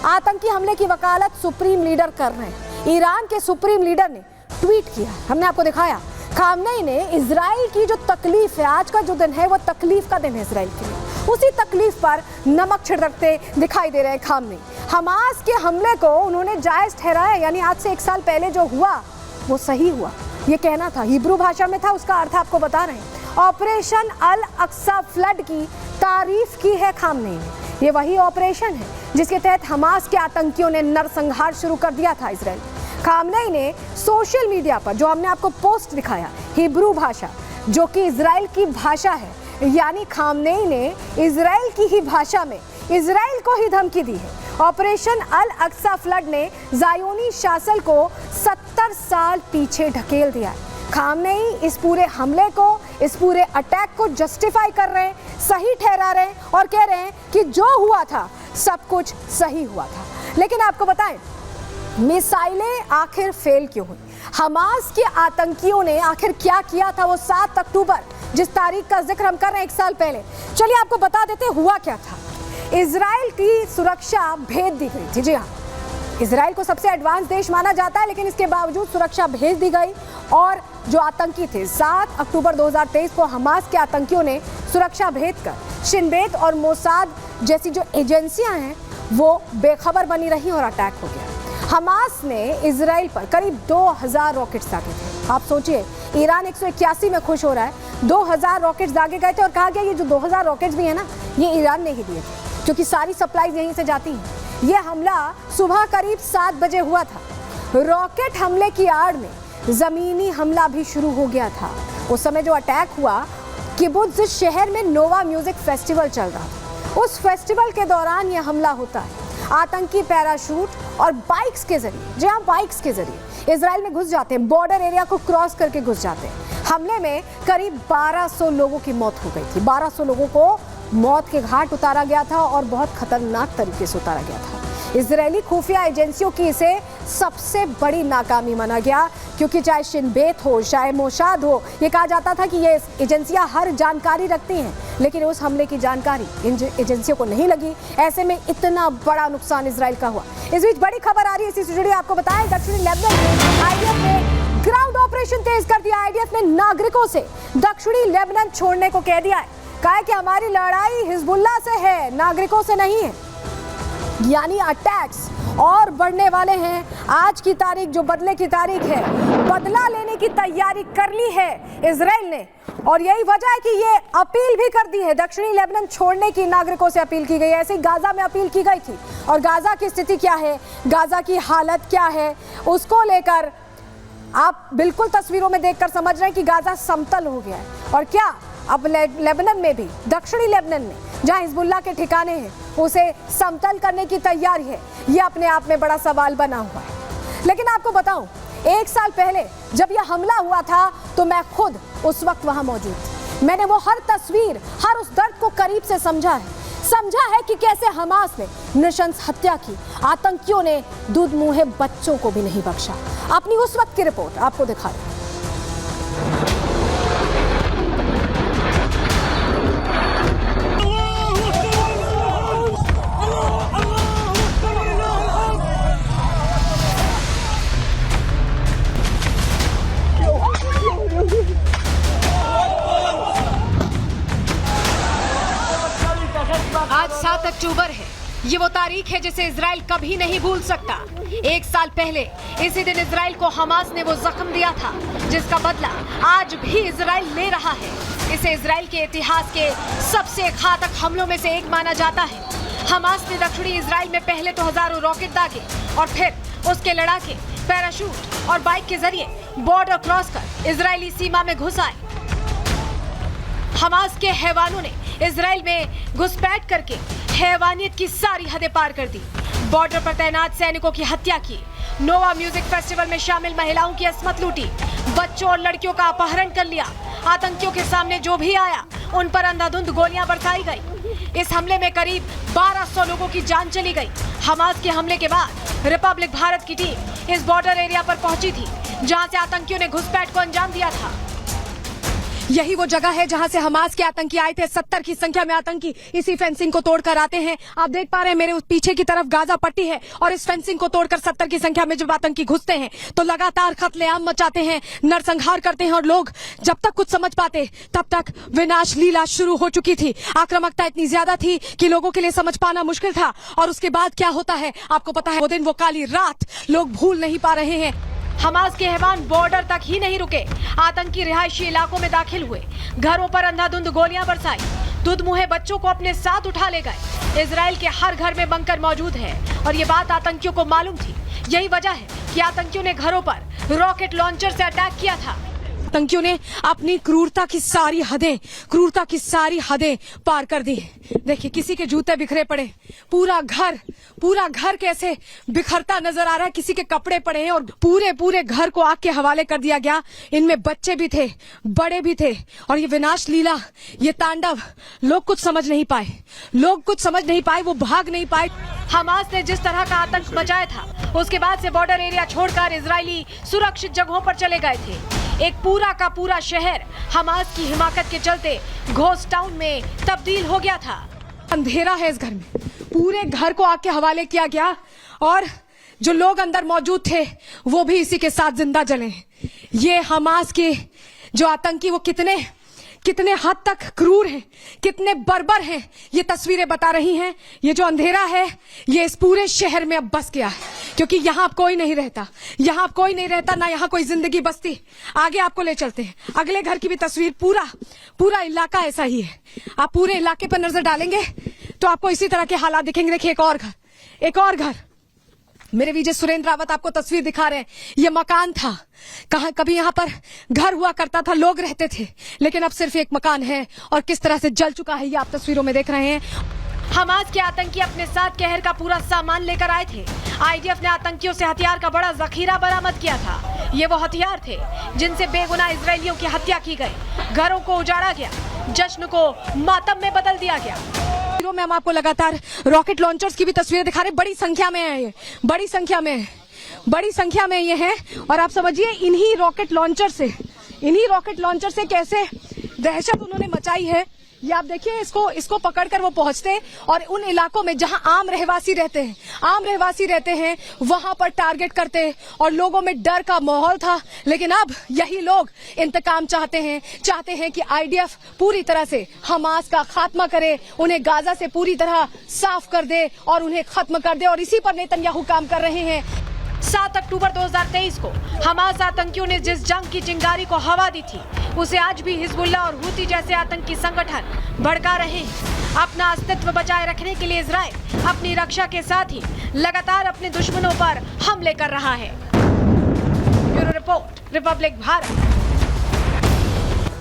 आतंकी हमले की वकालत सुप्रीम लीडर कर रहे हैं। ईरान के सुप्रीम लीडर ने ट्वीट किया, हमने आपको दिखाया। खामनेई ने इजराइल की जो तकलीफ है, आज का जो दिन है वो तकलीफ का दिन है इजराइल के लिए, उसी तकलीफ पर नमक छिड़कते दिखाई दे रहे हैं खामनेई। हमास के हमले को उन्होंने जायज ठहराया, यानी आज से 1 साल पहले जो हुआ वो सही हुआ, ये कहना था। हिब्रू भाषा में था, उसका अर्थ आपको बता रहे हैं। ऑपरेशन अल अक्सा फ्लड की तारीफ की है खामनेई ने। ये वही ऑपरेशन है जिसके तहत हमास के आतंकियों ने नरसंहार शुरू कर दिया था इजराइल। खामनेई ने सोशल मीडिया पर, जो हमने आपको पोस्ट दिखाया, हिब्रू भाषा जो कि इजराइल की भाषा है, यानी खामनेई ने इजराइल की ही भाषा में इजराइल को ही धमकी दी है। ऑपरेशन अल अक्सा फ्लड ने ज़ायोनी शासन को 70 साल पीछे ढकेल दिया है। खामनेई इस पूरे हमले को, इस पूरे अटैक को जस्टिफाई कर रहे हैं, सही ठहरा रहे हैं और कह रहे हैं कि जो हुआ था सब कुछ सही हुआ था। लेकिन आपको बताएं, मिसाइलें आखिर फेल क्यों हुई? हमास के आतंकियों ने आखिर क्या किया था वो 7 अक्टूबर, जिस तारीख का जिक्र हम कर रहे हैं 1 साल पहले? चलिए आपको बता देते हुआ क्या था। इजराइल की सुरक्षा भेज दी गई थी। जी हाँ, इजराइल को सबसे एडवांस देश माना जाता है, लेकिन इसके बावजूद सुरक्षा भेज दी गई और जो आतंकी थे, 7 अक्टूबर 2023 को हमास के आतंकियों ने सुरक्षा भेजकर शिन बेत और मोसाद जैसी जो एजेंसियां हैं वो बेखबर बनी रही और अटैक हो गया। हमास ने इजराइल पर करीब 2000 रॉकेट्स दागे थे। आप सोचिए, ईरान 181 में खुश हो रहा है, 2000 रॉकेट्स दागे गए थे और कहा गया ये जो 2000 रॉकेट्स भी है ना, ये ईरान ने ही दिए थे क्योंकि सारी सप्लाईज यहीं से जाती हैं। ये हमला सुबह करीब 7 बजे हुआ था। रॉकेट हमले की आड़ में जमीनी हमला भी शुरू हो गया था। उस समय जो अटैक हुआ, किबुत्ज शहर में नोवा म्यूजिक फेस्टिवल चल रहा था। उस फेस्टिवल के दौरान यह हमला होता है। आतंकी पैराशूट और बाइक्स के जरिए, जी हाँ, बाइक्स के जरिए इजराइल में घुस जाते हैं, बॉर्डर एरिया को क्रॉस करके घुस जाते हैं। हमले में करीब 1200 लोगों की मौत हो गई थी। 1200 लोगों को मौत के घाट उतारा गया था और बहुत खतरनाक तरीके से उतारा गया था। इजरायली खुफिया एजेंसियों की इसे सबसे बड़ी नाकामी माना गया, क्योंकि चाहे शिन बेत हो, चाहे मोसाद हो, ये कहा जाता था कि ये एजेंसियां हर जानकारी रखती हैं, लेकिन उस हमले की जानकारी इन एजेंसियों को नहीं लगी। ऐसे में इतना बड़ा नुकसान इजराइल का हुआ। इस बीच बड़ी खबर आ रही है, इसी से जुड़ी आपको बताएं, दक्षिणी लेबनान में आईडीएफ ने ग्राउंड ऑपरेशन तेज कर दिया। आईडीएफ ने नागरिकों से दक्षिणी लेबनान छोड़ने को कह दिया है। कहा है कि हमारी लड़ाई हिजबुल्लाह से है, नागरिकों से नहीं है। यानी अटैक्स और बढ़ने वाले हैं। आज की तारीख जो बदले की तारीख है, बदला लेने की तैयारी कर ली है इजराइल ने, और यही वजह है कि ये अपील भी कर दी है, दक्षिणी लेबनान छोड़ने की नागरिकों से अपील की गई है। ऐसे ही गाजा में अपील की गई थी, और गाजा की स्थिति क्या है, गाजा की हालत क्या है, उसको लेकर आप बिल्कुल तस्वीरों में देखकर समझ रहे हैं कि गाजा समतल हो गया है। और क्या अब लेबनान में भी, दक्षिणी लेबनान में जहां हिजबुल्लाह के ठिकाने हैं, उसे समतल करने की तैयारी है, यह अपने आप में बड़ा सवाल बना हुआ है। लेकिन आपको बताऊं, 1 साल पहले जब यह हमला हुआ था तो मैं खुद उस वक्त वहां मौजूद थी। मैंने वो हर तस्वीर, हर उस दर्द को करीब से समझा है कि कैसे हमास ने नृशंस हत्या की। आतंकियों ने दूध मुंहे बच्चों को भी नहीं बख्शा। अपनी उस वक्त की रिपोर्ट आपको दिखा रहे हैं। आज 7 अक्टूबर है। ये वो तारीख है जिसे इजराइल कभी नहीं भूल सकता। 1 साल पहले इसी दिन इजराइल को हमास ने वो जख्म दिया था, जिसका बदला आज भी इजराइल ले रहा है। इसे इजराइल के इतिहास के सबसे घातक हमलों में से एक माना जाता है। हमास ने दक्षिणी इजराइल में पहले तो हजारों रॉकेट दागे और फिर उसके लड़ाके पैराशूट और बाइक के जरिए बॉर्डर क्रॉस कर इजरायली सीमा में घुस आए। हमास के हैवानों ने इजराइल में घुसपैठ करके हैवानियत की सारी हदें पार कर दी। बॉर्डर पर तैनात सैनिकों की हत्या की, नोवा म्यूजिक फेस्टिवल में शामिल महिलाओं की अस्मत लूटी, बच्चों और लड़कियों का अपहरण कर लिया। आतंकियों के सामने जो भी आया उन पर अंधाधुंध गोलियां बरसाई गई। इस हमले में करीब 1200 लोगों की जान चली गई। हमास के हमले के बाद रिपब्लिक भारत की टीम इस बॉर्डर एरिया पर पहुंची थी, जहां से आतंकियों ने घुसपैठ को अंजाम दिया था। यही वो जगह है जहां से हमास के आतंकी आए थे। 70 की संख्या में आतंकी इसी फेंसिंग को तोड़कर आते हैं। आप देख पा रहे हैं मेरे उस पीछे की तरफ गाजा पट्टी है और इस फेंसिंग को तोड़कर 70 की संख्या में जब आतंकी घुसते हैं तो लगातार कत्लेआम मचाते हैं, नरसंहार करते हैं और लोग जब तक कुछ समझ पाते तब तक विनाश लीला शुरू हो चुकी थी। आक्रामकता इतनी ज्यादा थी कि लोगों के लिए समझ पाना मुश्किल था। और उसके बाद क्या होता है आपको पता है, वो दिन वो काली रात लोग भूल नहीं पा रहे हैं। हमास के हैवान बॉर्डर तक ही नहीं रुके, आतंकी रिहायशी इलाकों में दाखिल हुए, घरों पर अंधाधुंध गोलियां बरसाई, दुधमुहे बच्चों को अपने साथ उठा ले गए। इजराइल के हर घर में बंकर मौजूद है और ये बात आतंकियों को मालूम थी। यही वजह है कि आतंकियों ने घरों पर रॉकेट लॉन्चर से अटैक किया था। आतंकियों ने अपनी क्रूरता की सारी हदें पार कर दी। देखिए किसी के जूते बिखरे पड़े, पूरा घर कैसे बिखरता नजर आ रहा है, किसी के कपड़े पड़े हैं और पूरे घर को आग के हवाले कर दिया गया। इनमें बच्चे भी थे, बड़े भी थे और ये विनाश लीला, ये तांडव लोग कुछ समझ नहीं पाए, वो भाग नहीं पाए। हमास ने जिस तरह का आतंक मचाया था उसके बाद से बॉर्डर एरिया छोड़कर इजरायली सुरक्षित जगहों पर चले गए थे। एक पूरा का पूरा शहर हमास की हिमाकत के चलते घोस्ट टाउन में तब्दील हो गया था। अंधेरा है इस घर में, पूरे घर को आग के हवाले किया गया और जो लोग अंदर मौजूद थे वो भी इसी के साथ जिंदा जले। ये हमास के जो आतंकी वो कितने हद तक क्रूर हैं, कितने बर्बर हैं, ये तस्वीरें बता रही हैं। ये जो अंधेरा है ये इस पूरे शहर में अब बस गया है, क्योंकि यहाँ अब कोई नहीं रहता, ना यहाँ कोई जिंदगी बसती। आगे आपको ले चलते हैं, अगले घर की भी तस्वीर। पूरा इलाका ऐसा ही है। आप पूरे इलाके पर नजर डालेंगे तो आपको इसी तरह के हालात दिखेंगे। देखिए एक और घर, मेरे विजय सुरेंद्र रावत आपको तस्वीर दिखा रहे हैं। ये मकान था, कभी यहाँ पर घर हुआ करता था, लोग रहते थे, लेकिन अब सिर्फ एक मकान है और किस तरह से जल चुका है ये आप तस्वीरों में देख रहे हैं। हमास के आतंकी अपने साथ कहर का पूरा सामान लेकर आए थे। आईडीएफ ने आतंकियों से हथियार का बड़ा जखीरा बरामद किया था। ये वो हथियार थे जिनसे बेगुनाह इजरायलियों की हत्या की गई, घरों को उजाड़ा गया, जश्न को मातम में बदल दिया गया। में हम आपको लगातार रॉकेट लॉन्चर्स की भी तस्वीरें दिखा रहे हैं। बड़ी संख्या में ये है और आप समझिए इन्हीं रॉकेट लॉन्चर से कैसे दहशत उन्होंने मचाई है। ये आप देखिए, इसको पकड़कर वो पहुंचते और उन इलाकों में जहां आम रहवासी रहते हैं वहां पर टारगेट करते और लोगों में डर का माहौल था। लेकिन अब यही लोग इंतकाम चाहते हैं कि आईडीएफ पूरी तरह से हमास का खात्मा करे, उन्हें गाजा से पूरी तरह साफ कर दे और उन्हें खत्म कर दे। और इसी पर नेतन्याहू काम कर रहे हैं। 7 अक्टूबर 2023 को हमास आतंकियों ने जिस जंग की चिंगारी को हवा दी थी उसे आज भी हिजबुल्लाह और हूती जैसे आतंकी संगठन भड़का रहे हैं। अपना अस्तित्व बचाए रखने के लिए इजराइल अपनी रक्षा के साथ ही लगातार अपने दुश्मनों पर हमले कर रहा है। Bureau report, Republic Bharat.